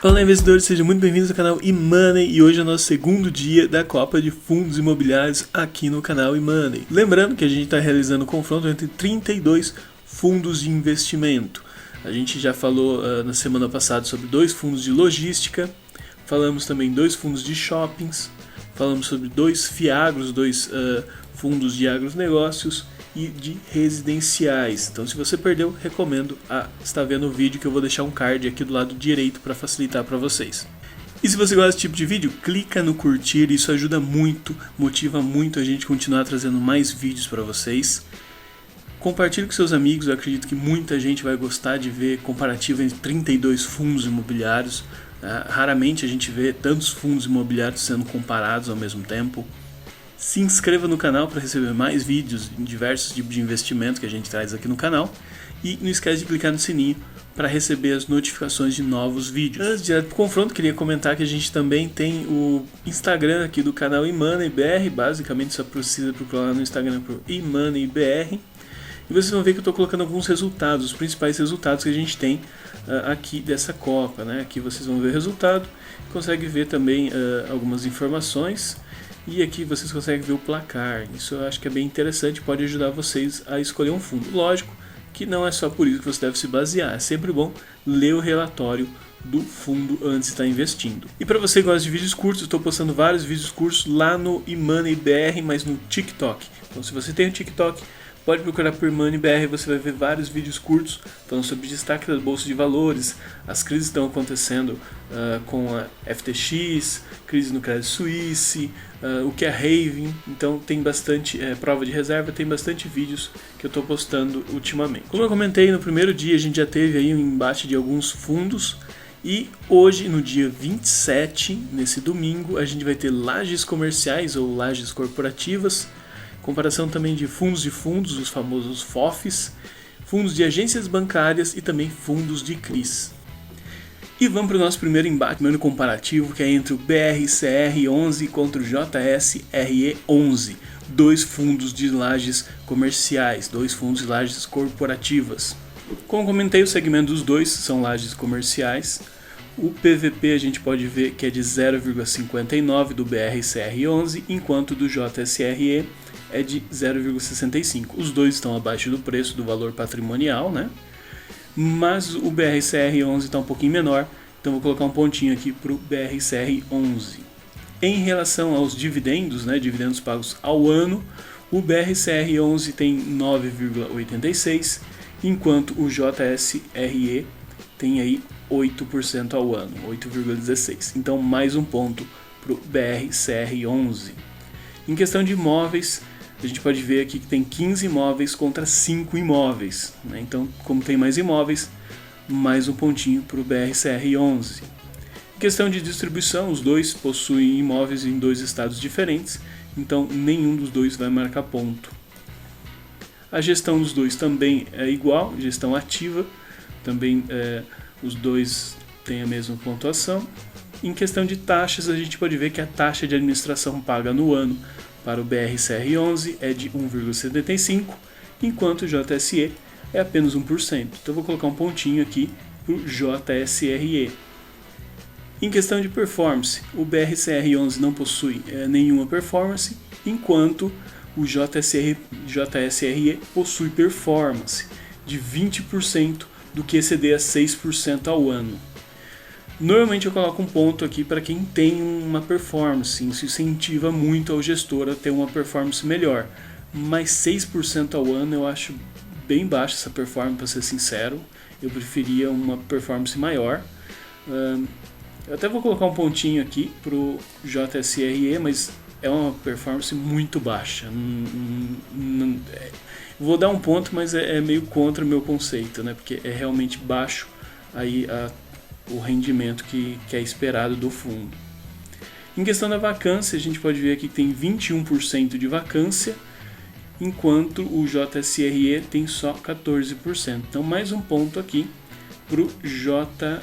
Olá investidores, sejam muito bem-vindos ao canal eMoney e hoje é o nosso segundo dia da Copa de Fundos Imobiliários aqui no canal eMoney. Lembrando que a gente está realizando um confronto entre 32 fundos de investimento. A gente já falou na semana passada sobre 2 fundos de logística, falamos também 2 fundos de shoppings, falamos sobre 2 fiagros, 2 fundos de agronegócios e de residenciais. Então, se você perdeu, recomendo estar vendo o vídeo, que eu vou deixar um card aqui do lado direito para facilitar para vocês. E se você gosta desse tipo de vídeo, clica no curtir, isso ajuda muito, motiva muito a gente continuar trazendo mais vídeos para vocês. Compartilhe com seus amigos, eu acredito que muita gente vai gostar de ver comparativo entre 32 fundos imobiliários. Raramente a gente vê tantos fundos imobiliários sendo comparados ao mesmo tempo. Se inscreva no canal para receber mais vídeos em diversos tipos de investimento que a gente traz aqui no canal. E não esquece de clicar no sininho para receber as notificações de novos vídeos. Antes de ir para o confronto, queria comentar que a gente também tem o Instagram aqui do canal eMoneyBR. Basicamente só precisa procurar lá no Instagram por eMoneyBR. E vocês vão ver que eu estou colocando alguns resultados, os principais resultados que a gente tem aqui dessa Copa, né? Aqui vocês vão ver o resultado, consegue ver também algumas informações. E aqui vocês conseguem ver o placar. Isso eu acho que é bem interessante, pode ajudar vocês a escolher um fundo. Lógico que não é só por isso que você deve se basear, é sempre bom ler o relatório do fundo antes de estar investindo. E para você que gosta de vídeos curtos, eu estou postando vários vídeos curtos lá no eMoneyBR, mas no TikTok. Então se você tem o TikTok, pode procurar por eMoneyBR, você vai ver vários vídeos curtos falando sobre destaque das bolsas de valores, as crises estão acontecendo com a FTX, crise no Credit Suisse, o que é Having, então tem bastante prova de reserva, tem bastante vídeos que eu estou postando ultimamente. Como eu comentei, no primeiro dia a gente já teve aí um embate de alguns fundos, e hoje, no dia 27, nesse domingo, a gente vai ter lajes comerciais ou lajes corporativas, comparação também de fundos, os famosos FOFs, fundos de agências bancárias e também fundos de CRIs. E vamos para o nosso primeiro embate, primeiro comparativo, que é entre o BRCR11 contra o JSRE11, 2 fundos de lajes comerciais, 2 fundos de lajes corporativas. Como comentei, o segmento dos dois são lajes comerciais. O PVP a gente pode ver que é de 0,59 do BRCR11, enquanto do JSRE é de 0,65. Os dois estão abaixo do preço do valor patrimonial, né? Mas o BRCR11 está um pouquinho menor, então vou colocar um pontinho aqui para o BRCR11. Em relação aos dividendos, né, dividendos pagos ao ano, o BRCR11 tem 9,86, enquanto o JSRE tem aí 8% ao ano, 8,16. Então mais um ponto para o BRCR11. Em questão de imóveis, a gente pode ver aqui que tem 15 imóveis contra 5 imóveis, né? Então, como tem mais imóveis, mais um pontinho para o BRCR11. Em questão de distribuição, os dois possuem imóveis em 2 estados diferentes, então nenhum dos dois vai marcar ponto. A gestão dos dois também é igual, gestão ativa, também os dois têm a mesma pontuação. Em questão de taxas, a gente pode ver que a taxa de administração paga no ano para o BRCR11 é de 1,75, enquanto o JSE é apenas 1%. Então eu vou colocar um pontinho aqui para o JSRE. Em questão de performance, o BRCR11 não possui nenhuma performance, enquanto o JSRE possui performance de 20% do que exceder a 6% ao ano. Normalmente eu coloco um ponto aqui para quem tem uma performance, isso incentiva muito ao gestor a ter uma performance melhor, mas 6% ao ano eu acho bem baixa essa performance, para ser sincero, eu preferia uma performance maior. Eu até vou colocar um pontinho aqui para o JSRE, mas é uma performance muito baixa. Vou dar um ponto, mas é meio contra o meu conceito, né? Porque é realmente baixo aí o rendimento que é esperado do fundo. Em questão da vacância, a gente pode ver aqui que tem 21% de vacância, enquanto o JSRE tem só 14%. Então mais um ponto aqui para o JSRE,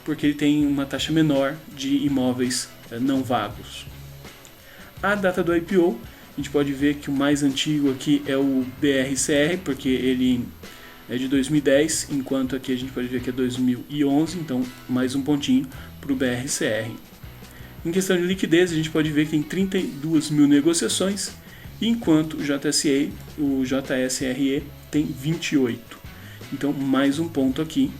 porque ele tem uma taxa menor de imóveis não vagos. A data do IPO, a gente pode ver que o mais antigo aqui é o BRCR, porque ele é de 2010, enquanto aqui a gente pode ver que é 2011, então mais um pontinho para o BRCR. Em questão de liquidez, a gente pode ver que tem 32 mil negociações, enquanto o JSRE tem 28. Então mais um ponto aqui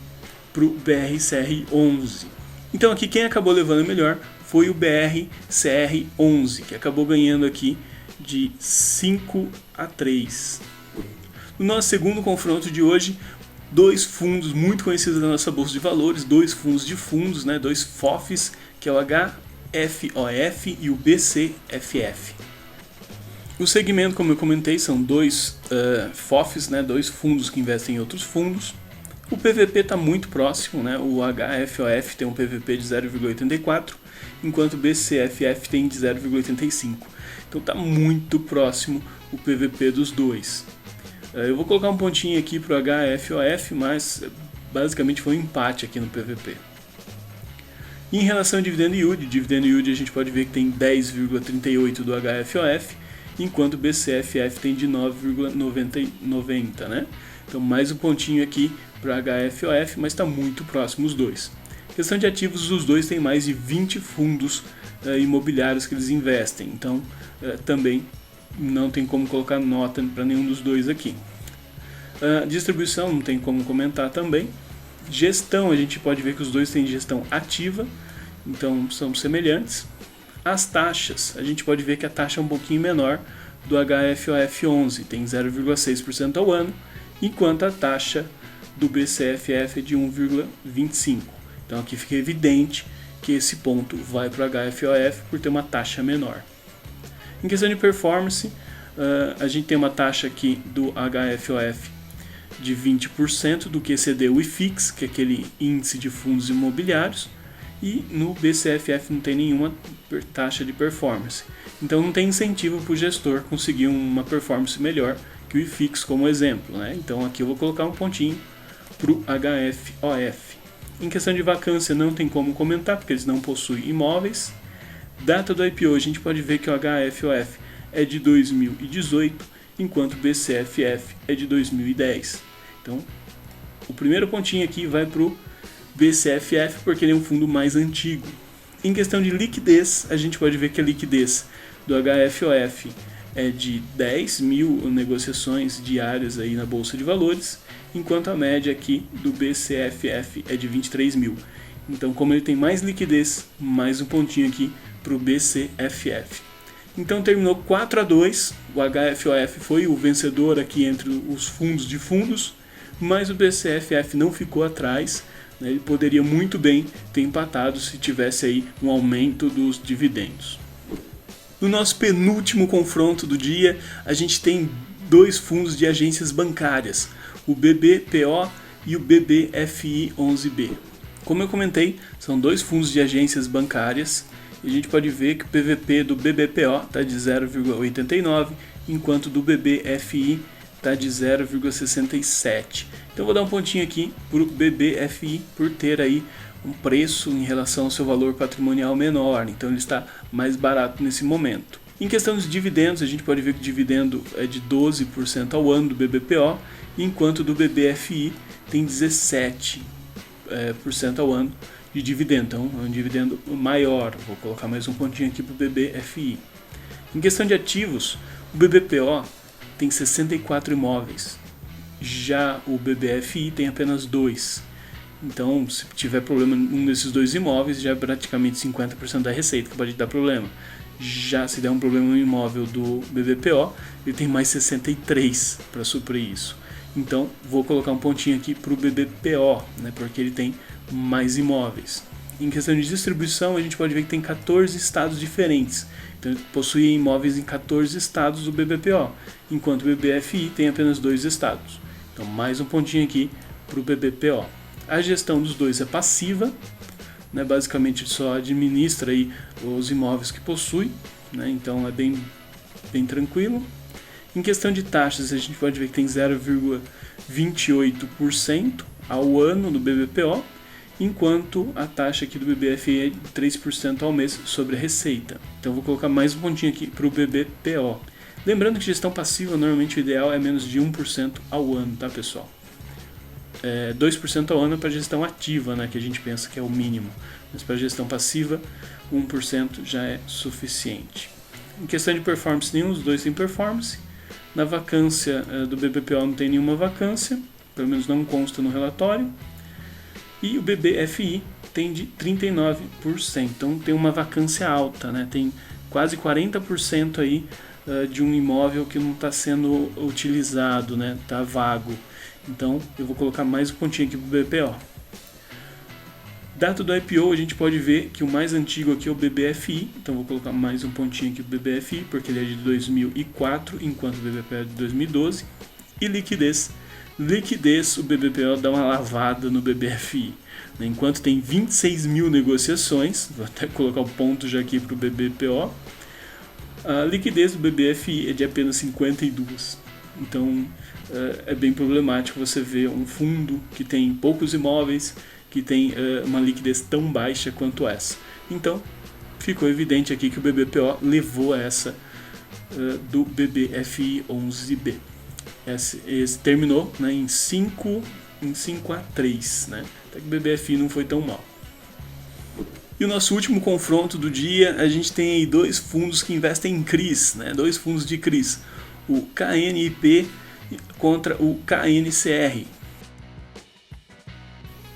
para o BRCR11. Então aqui quem acabou levando melhor foi o BRCR11, que acabou ganhando aqui de 5-3. No nosso segundo confronto de hoje, dois fundos muito conhecidos da nossa bolsa de valores, dois fundos de fundos, né, dois FOFs, que é o HFOF e o BCFF. O segmento, como eu comentei, são dois FOFs, né, dois fundos que investem em outros fundos. O PVP está muito próximo, né, o HFOF tem um PVP de 0,84, enquanto o BCFF tem de 0,85. Então está muito próximo o PVP dos dois. Eu vou colocar um pontinho aqui para o HFOF, mas basicamente foi um empate aqui no PVP. Em relação ao dividend yield a gente pode ver que tem 10,38 do HFOF, enquanto o BCFF tem de 9,90, né? Então mais um pontinho aqui para o HFOF, mas está muito próximo os dois. Questão de ativos, os dois têm mais de 20 fundos imobiliários que eles investem, então também não tem como colocar nota para nenhum dos dois aqui. Distribuição não tem como comentar também. Gestão, a gente pode ver que os dois têm gestão ativa, então são semelhantes. As taxas, a gente pode ver que a taxa é um pouquinho menor do HFOF11, tem 0,6% ao ano, enquanto a taxa do BCFF é de 1,25%. Então aqui fica evidente que esse ponto vai para o HFOF por ter uma taxa menor. Em questão de performance, a gente tem uma taxa aqui do HFOF de 20% do que excedeu o IFIX, que é aquele índice de fundos imobiliários, e no BCFF não tem nenhuma taxa de performance. Então não tem incentivo para o gestor conseguir uma performance melhor que o IFIX como exemplo, né? Então aqui eu vou colocar um pontinho para o HFOF. Em questão de vacância não tem como comentar, porque eles não possuem imóveis. Data do IPO, a gente pode ver que o HFOF é de 2018, enquanto o BCFF é de 2010. Então, o primeiro pontinho aqui vai para o BCFF, porque ele é um fundo mais antigo. Em questão de liquidez, a gente pode ver que a liquidez do HFOF é de 10 mil negociações diárias aí na Bolsa de Valores, enquanto a média aqui do BCFF é de 23 mil. Então, como ele tem mais liquidez, mais um pontinho aqui para o BCFF. Então terminou 4-2, o HFOF foi o vencedor aqui entre os fundos de fundos, mas o BCFF não ficou atrás, né? Ele poderia muito bem ter empatado se tivesse aí um aumento dos dividendos. No nosso penúltimo confronto do dia, a gente tem dois fundos de agências bancárias, o BBPO e o BBFI11B. Como eu comentei, são dois fundos de agências bancárias, e a gente pode ver que o PVP do BBPO está de 0,89, enquanto do BBFI está de 0,67. Então vou dar um pontinho aqui para o BBFI por ter aí um preço em relação ao seu valor patrimonial menor, então ele está mais barato nesse momento. Em questão dos dividendos, a gente pode ver que o dividendo é de 12% ao ano do BBPO, enquanto do BBFI tem 17% ao ano de dividendo, então é um dividendo maior. Vou colocar mais um pontinho aqui para o BBFI. Em questão de ativos, o BBPO tem 64 imóveis, já o BBFI tem apenas 2. Então, se tiver problema em um desses dois imóveis, já é praticamente 50% da receita que pode dar problema. Já se der um problema no imóvel do BBPO, ele tem mais 63 para suprir isso. Então, vou colocar um pontinho aqui para o BBPO, né, porque ele tem mais imóveis. Em questão de distribuição, a gente pode ver que tem 14 estados diferentes. Então, ele possui imóveis em 14 estados do BBPO, enquanto o BBFI tem apenas 2 estados. Então, mais um pontinho aqui para o BBPO. A gestão dos dois é passiva, né, basicamente só administra aí os imóveis que possui, né, então é bem tranquilo. Em questão de taxas, a gente pode ver que tem 0,28% ao ano do BBPO, enquanto a taxa aqui do BBFI é de 3% ao mês sobre a receita. Então vou colocar mais um pontinho aqui para o BBPO. Lembrando que gestão passiva, normalmente o ideal é menos de 1% ao ano, tá pessoal? 2% ao ano para gestão ativa, né, que a gente pensa que é o mínimo. Mas para gestão passiva, 1% já é suficiente. Em questão de performance, nenhum dos dois tem performance. Na vacância do BBPO não tem nenhuma vacância, pelo menos não consta no relatório. E o BBFI tem de 39%, então tem uma vacância alta, né? Tem quase 40% aí de um imóvel que não está sendo utilizado, né? Está vago. Então eu vou colocar mais um pontinho aqui para o BBPO. Data do IPO, a gente pode ver que o mais antigo aqui é o BBFI, então vou colocar mais um pontinho aqui para o BBFI, porque ele é de 2004, enquanto o BBPO é de 2012. E liquidez. Liquidez, o BBPO dá uma lavada no BBFI. Enquanto tem 26 mil negociações, vou até colocar o ponto já aqui para o BBPO, a liquidez do BBFI é de apenas 52. Então é bem problemático você ver um fundo que tem poucos imóveis, que tem uma liquidez tão baixa quanto essa. Então ficou evidente aqui que o BBPO levou essa do BBFI 11B. Esse terminou, né, em 5-3, né? Até que o BBFI não foi tão mal. E o nosso último confronto do dia, a gente tem aí dois fundos que investem em CRIs, né? Dois fundos de CRIs, o KNIP contra o KNCR.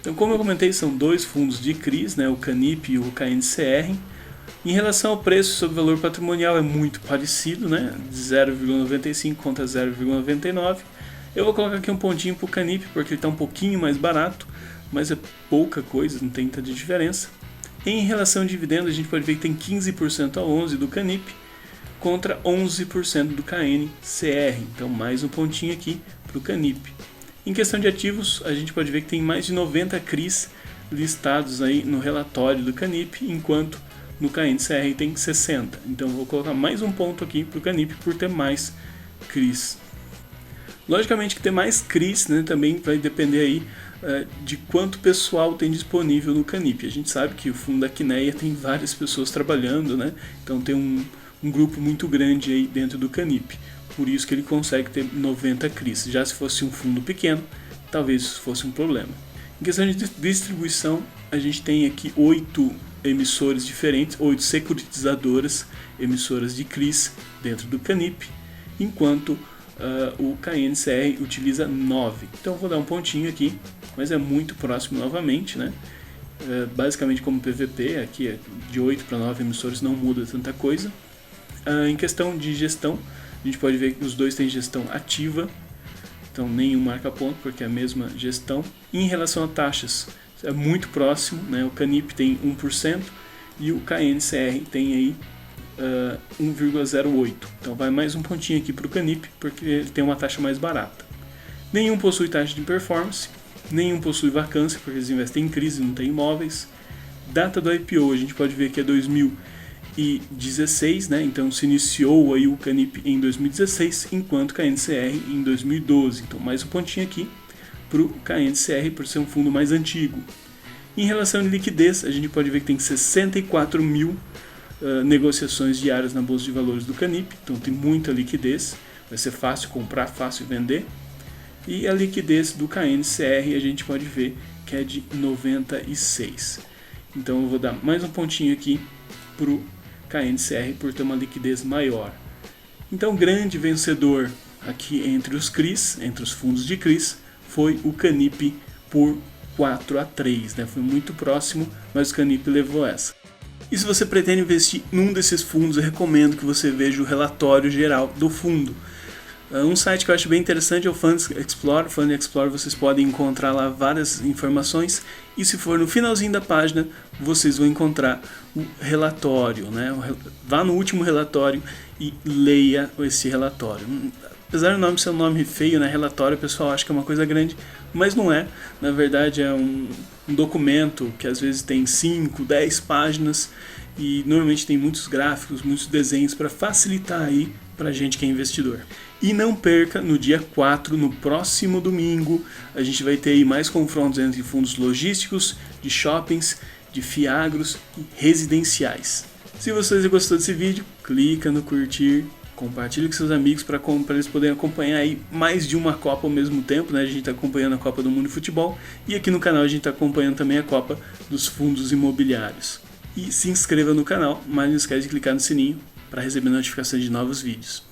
Então, como eu comentei, são dois fundos de CRIs, né? O KNIP e o KNCR. Em relação ao preço sobre valor patrimonial é muito parecido, né? 0,95 contra 0,99. Eu vou colocar aqui um pontinho para o KNIP porque ele está um pouquinho mais barato, mas é pouca coisa, não tem tanta diferença. Em relação a dividendos, a gente pode ver que tem 15% a 11% do KNIP contra 11% do KNCR. Então mais um pontinho aqui para o KNIP. Em questão de ativos, a gente pode ver que tem mais de 90 CRIs listados aí no relatório do KNIP, enquanto no KNCR tem 60. Então vou colocar mais um ponto aqui para o KNIP por ter mais CRIs. Logicamente que ter mais CRIs, né, também vai depender aí de quanto pessoal tem disponível no KNIP. A gente sabe que o fundo da Quineia tem várias pessoas trabalhando, né? Então tem um grupo muito grande aí dentro do KNIP. Por isso que ele consegue ter 90 CRIs. Já se fosse um fundo pequeno, talvez isso fosse um problema. Em questão de distribuição, a gente tem aqui 8 emissores diferentes, 8 securitizadoras, emissoras de CRIs dentro do KNIP, enquanto o KNCR utiliza 9. Então vou dar um pontinho aqui, mas é muito próximo novamente, né? Basicamente como PVP, aqui de 8 para 9 emissores não muda tanta coisa. Em questão de gestão, a gente pode ver que os dois têm gestão ativa, então nenhum marca ponto porque é a mesma gestão. Em relação a taxas, é muito próximo, né? O KNIP tem 1% e o KNCR tem aí 1,08. Então vai mais um pontinho aqui para o KNIP porque ele tem uma taxa mais barata. Nenhum possui taxa de performance, nenhum possui vacância porque eles investem em crise e não tem imóveis. Data do IPO a gente pode ver que é 2016, né? Então se iniciou aí o KNIP em 2016, enquanto o KNCR em 2012. Então mais um pontinho aqui para o KNCR por ser um fundo mais antigo. Em relação à liquidez, a gente pode ver que tem 64 mil negociações diárias na Bolsa de Valores do KNIP, então tem muita liquidez, vai ser fácil comprar, fácil vender. E a liquidez do KNCR a gente pode ver que é de 96. Então eu vou dar mais um pontinho aqui para o KNCR por ter uma liquidez maior. Então o grande vencedor aqui entre os CRIs, entre os fundos de CRIs, foi o KNIP por 4-3, né? Foi muito próximo, mas o KNIP levou essa. E se você pretende investir num desses fundos, eu recomendo que você veja o relatório geral do fundo. Um site que eu acho bem interessante é o Fund Explorer. Fund Explorer vocês podem encontrar lá várias informações e se for no finalzinho da página, vocês vão encontrar o relatório, né? Vá no último relatório e leia esse relatório. Apesar do nome ser um nome feio, né? Relatório, o pessoal acha que é uma coisa grande, mas não é. Na verdade é um documento que às vezes tem 5, 10 páginas e normalmente tem muitos gráficos, muitos desenhos para facilitar aí para a gente que é investidor. E não perca, no dia 4, no próximo domingo, a gente vai ter aí mais confrontos entre fundos logísticos, de shoppings, de fiagros e residenciais. Se você gostou desse vídeo, clica no curtir, Compartilhe com seus amigos para eles poderem acompanhar aí mais de uma Copa ao mesmo tempo, né? A gente está acompanhando a Copa do Mundo de Futebol e aqui no canal a gente está acompanhando também a Copa dos Fundos Imobiliários. E se inscreva no canal, mas não esquece de clicar no sininho para receber notificações de novos vídeos.